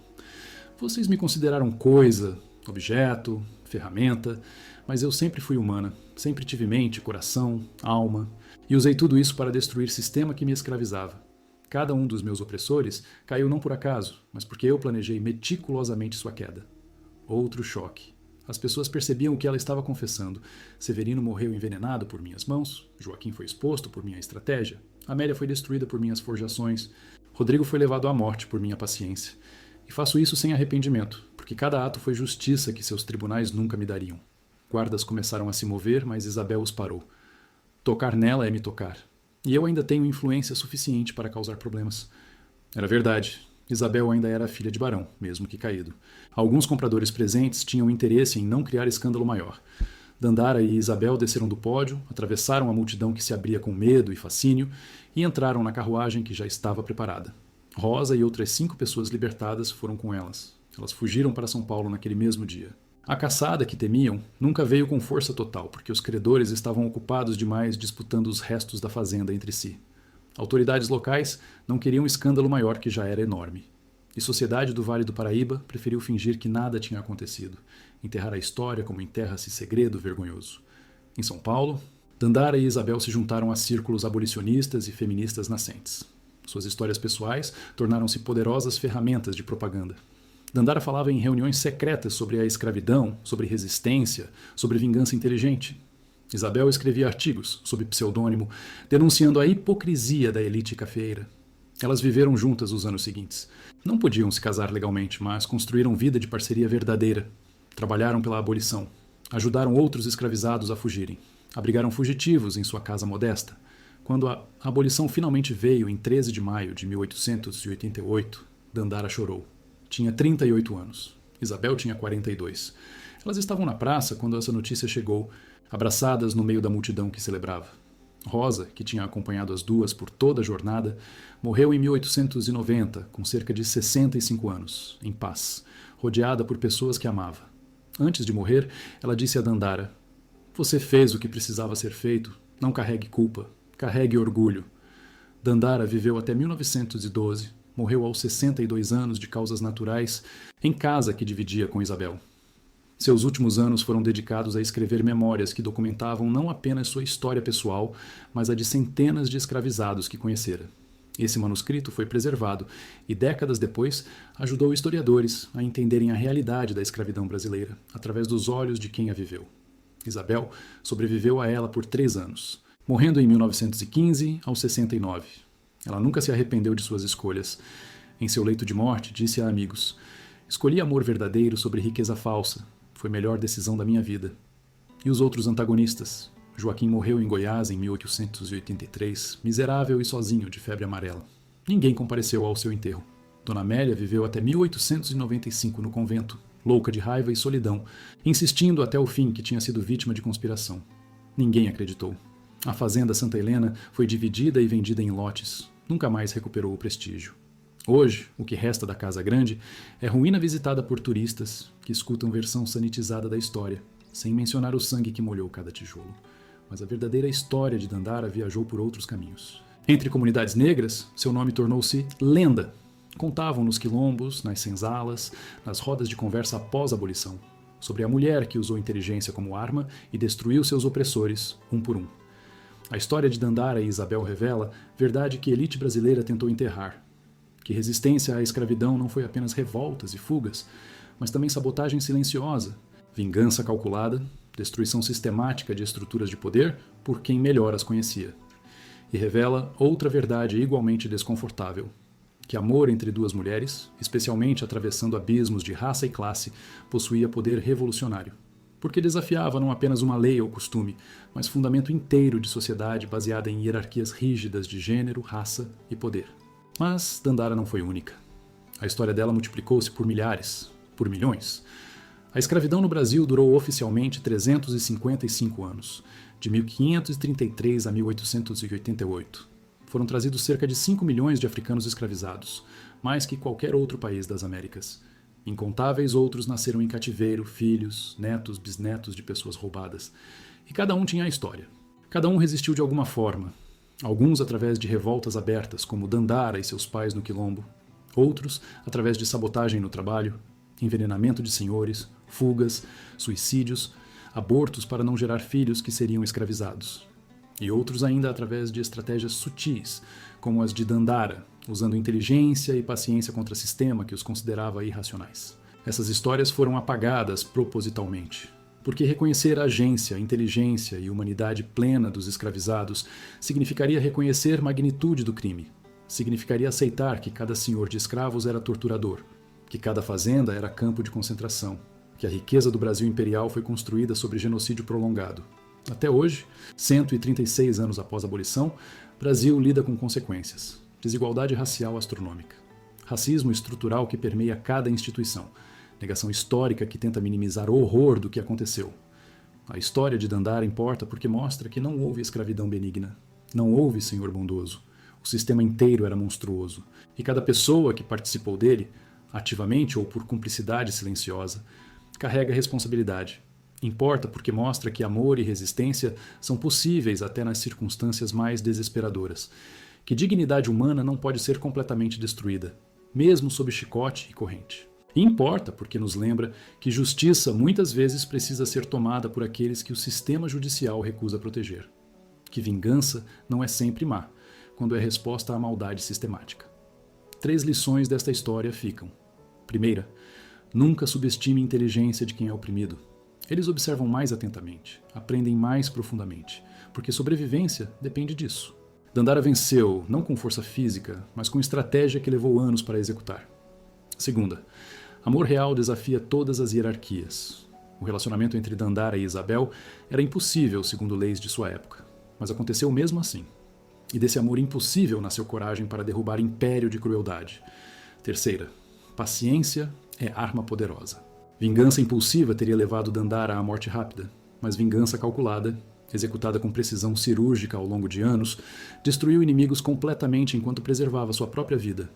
Vocês me consideraram coisa, objeto, ferramenta, mas eu sempre fui humana, sempre tive mente, coração, alma, e usei tudo isso para destruir o sistema que me escravizava. Cada um dos meus opressores caiu não por acaso, mas porque eu planejei meticulosamente sua queda. Outro choque. As pessoas percebiam o que ela estava confessando. Severino morreu envenenado por minhas mãos, Joaquim foi exposto por minha estratégia, Amélia foi destruída por minhas forjações, Rodrigo foi levado à morte por minha paciência. E faço isso sem arrependimento, porque cada ato foi justiça que seus tribunais nunca me dariam. Guardas começaram a se mover, mas Isabel os parou. Tocar nela é me tocar. E eu ainda tenho influência suficiente para causar problemas. Era verdade. Isabel ainda era filha de barão, mesmo que caído. Alguns compradores presentes tinham interesse em não criar escândalo maior. Dandara e Isabel desceram do pódio, atravessaram a multidão que se abria com medo e fascínio e entraram na carruagem que já estava preparada. Rosa e outras 5 pessoas libertadas foram com elas. Elas fugiram para São Paulo naquele mesmo dia. A caçada que temiam nunca veio com força total, porque os credores estavam ocupados demais disputando os restos da fazenda entre si. Autoridades locais não queriam escândalo maior que já era enorme. E sociedade do Vale do Paraíba preferiu fingir que nada tinha acontecido, enterrar a história como enterra-se segredo vergonhoso. Em São Paulo, Dandara e Isabel se juntaram a círculos abolicionistas e feministas nascentes. Suas histórias pessoais tornaram-se poderosas ferramentas de propaganda. Dandara falava em reuniões secretas sobre a escravidão, sobre resistência, sobre vingança inteligente. Isabel escrevia artigos, sob pseudônimo, denunciando a hipocrisia da elite cafeeira. Elas viveram juntas os anos seguintes. Não podiam se casar legalmente, mas construíram vida de parceria verdadeira. Trabalharam pela abolição. Ajudaram outros escravizados a fugirem. Abrigaram fugitivos em sua casa modesta. Quando a abolição finalmente veio em 13 de maio de 1888, Dandara chorou. Tinha 38 anos. Isabel tinha 42. Elas estavam na praça quando essa notícia chegou, abraçadas no meio da multidão que celebrava. Rosa, que tinha acompanhado as duas por toda a jornada, morreu em 1890, com cerca de 65 anos, em paz, rodeada por pessoas que amava. Antes de morrer, ela disse a Dandara: "Você fez o que precisava ser feito. Não carregue culpa. Carregue orgulho." Dandara viveu até 1912, morreu aos 62 anos de causas naturais, em casa que dividia com Isabel. Seus últimos anos foram dedicados a escrever memórias que documentavam não apenas sua história pessoal, mas a de centenas de escravizados que conhecera. Esse manuscrito foi preservado e, décadas depois, ajudou historiadores a entenderem a realidade da escravidão brasileira, através dos olhos de quem a viveu. Isabel sobreviveu a ela por 3 anos, morrendo em 1915, aos 69. Ela nunca se arrependeu de suas escolhas. Em seu leito de morte, disse a amigos: "Escolhi amor verdadeiro sobre riqueza falsa. Foi a melhor decisão da minha vida." E os outros antagonistas? Joaquim morreu em Goiás em 1883, miserável e sozinho, de febre amarela. Ninguém compareceu ao seu enterro. Dona Amélia viveu até 1895 no convento, louca de raiva e solidão, insistindo até o fim que tinha sido vítima de conspiração. Ninguém acreditou. A fazenda Santa Helena foi dividida e vendida em lotes. Nunca mais recuperou o prestígio. Hoje, o que resta da Casa Grande é ruína visitada por turistas que escutam versão sanitizada da história, sem mencionar o sangue que molhou cada tijolo. Mas a verdadeira história de Dandara viajou por outros caminhos. Entre comunidades negras, seu nome tornou-se lenda. Contavam nos quilombos, nas senzalas, nas rodas de conversa após a abolição, sobre a mulher que usou inteligência como arma e destruiu seus opressores, um por um. A história de Dandara e Isabel revela verdade que a elite brasileira tentou enterrar. Que resistência à escravidão não foi apenas revoltas e fugas, mas também sabotagem silenciosa, vingança calculada, destruição sistemática de estruturas de poder por quem melhor as conhecia. E revela outra verdade igualmente desconfortável: que amor entre duas mulheres, especialmente atravessando abismos de raça e classe, possuía poder revolucionário. Porque desafiava não apenas uma lei ou costume, mas fundamento inteiro de sociedade baseada em hierarquias rígidas de gênero, raça e poder. Mas Dandara não foi única. A história dela multiplicou-se por milhares, por milhões. A escravidão no Brasil durou oficialmente 355 anos, de 1533 a 1888. Foram trazidos cerca de 5 milhões de africanos escravizados, mais que qualquer outro país das Américas. Incontáveis outros nasceram em cativeiro, filhos, netos, bisnetos de pessoas roubadas. E cada um tinha a história. Cada um resistiu de alguma forma. Alguns através de revoltas abertas, como Dandara e seus pais no Quilombo. Outros através de sabotagem no trabalho, envenenamento de senhores, fugas, suicídios, abortos para não gerar filhos que seriam escravizados. E outros ainda através de estratégias sutis, como as de Dandara, usando inteligência e paciência contra sistema que os considerava irracionais. Essas histórias foram apagadas propositalmente, porque reconhecer a agência, inteligência e humanidade plena dos escravizados significaria reconhecer magnitude do crime, significaria aceitar que cada senhor de escravos era torturador, que cada fazenda era campo de concentração, que a riqueza do Brasil imperial foi construída sobre genocídio prolongado. Até hoje, 136 anos após a abolição, Brasil lida com consequências. Desigualdade racial astronômica. Racismo estrutural que permeia cada instituição. Negação histórica que tenta minimizar o horror do que aconteceu. A história de Dandara importa porque mostra que não houve escravidão benigna. Não houve senhor bondoso. O sistema inteiro era monstruoso. E cada pessoa que participou dele, ativamente ou por cumplicidade silenciosa, carrega responsabilidade. Importa porque mostra que amor e resistência são possíveis até nas circunstâncias mais desesperadoras. Que dignidade humana não pode ser completamente destruída, mesmo sob chicote e corrente. E importa porque nos lembra que justiça muitas vezes precisa ser tomada por aqueles que o sistema judicial recusa proteger. Que vingança não é sempre má, quando é resposta à maldade sistemática. 3 lições desta história ficam. Primeira, nunca subestime a inteligência de quem é oprimido. Eles observam mais atentamente, aprendem mais profundamente, porque sobrevivência depende disso. Dandara venceu, não com força física, mas com estratégia que levou anos para executar. Segunda, amor real desafia todas as hierarquias. O relacionamento entre Dandara e Isabel era impossível segundo leis de sua época, mas aconteceu mesmo assim. E desse amor impossível nasceu coragem para derrubar império de crueldade. Terceira, paciência é arma poderosa. Vingança impulsiva teria levado Dandara à morte rápida, mas vingança calculada executada com precisão cirúrgica ao longo de anos, destruiu inimigos completamente enquanto preservava sua própria vida.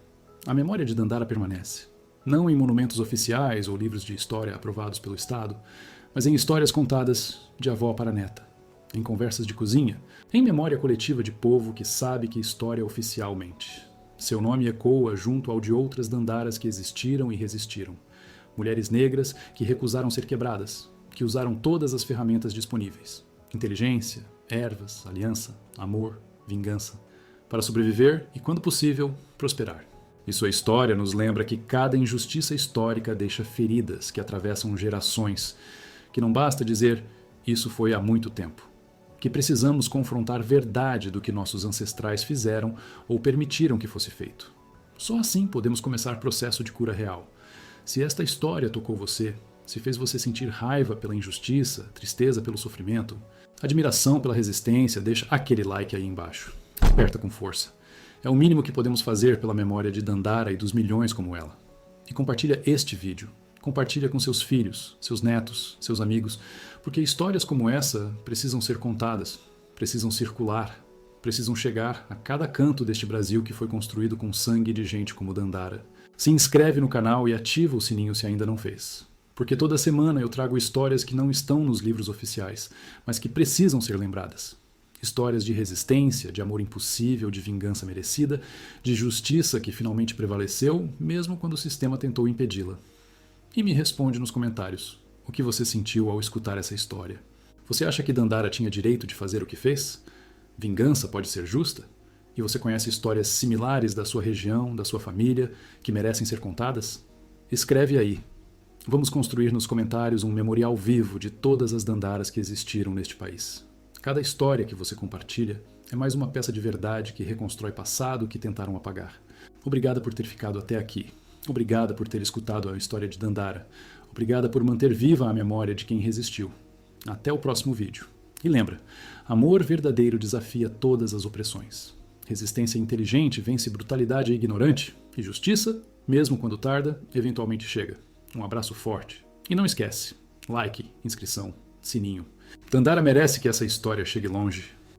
A memória de Dandara permanece, não em monumentos oficiais ou livros de história aprovados pelo Estado, mas em histórias contadas de avó para neta, em conversas de cozinha, em memória coletiva de povo que sabe que história oficialmente. Seu nome ecoa junto ao de outras Dandaras que existiram e resistiram. Mulheres negras que recusaram ser quebradas, que usaram todas as ferramentas disponíveis. Inteligência, ervas, aliança, amor, vingança, para sobreviver e, quando possível, prosperar. E sua história nos lembra que cada injustiça histórica deixa feridas que atravessam gerações, que não basta dizer isso foi há muito tempo, que precisamos confrontar verdade do que nossos ancestrais fizeram ou permitiram que fosse feito. Só assim podemos começar processo de cura real. Se esta história tocou você, se fez você sentir raiva pela injustiça, tristeza pelo sofrimento, admiração pela resistência, deixa aquele like aí embaixo. Aperta com força. É o mínimo que podemos fazer pela memória de Dandara e dos milhões como ela. E compartilha este vídeo. Compartilha com seus filhos, seus netos, seus amigos, porque histórias como essa precisam ser contadas, precisam circular, precisam chegar a cada canto deste Brasil que foi construído com sangue de gente como Dandara. Se inscreve no canal e ativa o sininho se ainda não fez. Porque toda semana eu trago histórias que não estão nos livros oficiais, mas que precisam ser lembradas. Histórias de resistência, de amor impossível, de vingança merecida, de justiça que finalmente prevaleceu, mesmo quando o sistema tentou impedi-la. E me responde nos comentários o que você sentiu ao escutar essa história. Você acha que Dandara tinha direito de fazer o que fez? Vingança pode ser justa? E você conhece histórias similares da sua região, da sua família, que merecem ser contadas? Escreve aí. Vamos construir nos comentários um memorial vivo de todas as Dandaras que existiram neste país. Cada história que você compartilha é mais uma peça de verdade que reconstrói passado que tentaram apagar. Obrigada por ter ficado até aqui. Obrigada por ter escutado a história de Dandara. Obrigada por manter viva a memória de quem resistiu. Até o próximo vídeo. E lembra, amor verdadeiro desafia todas as opressões. Resistência inteligente vence brutalidade ignorante. E justiça, mesmo quando tarda, eventualmente chega. Um abraço forte. E não esquece, like, inscrição, sininho. Dandara merece que essa história chegue longe.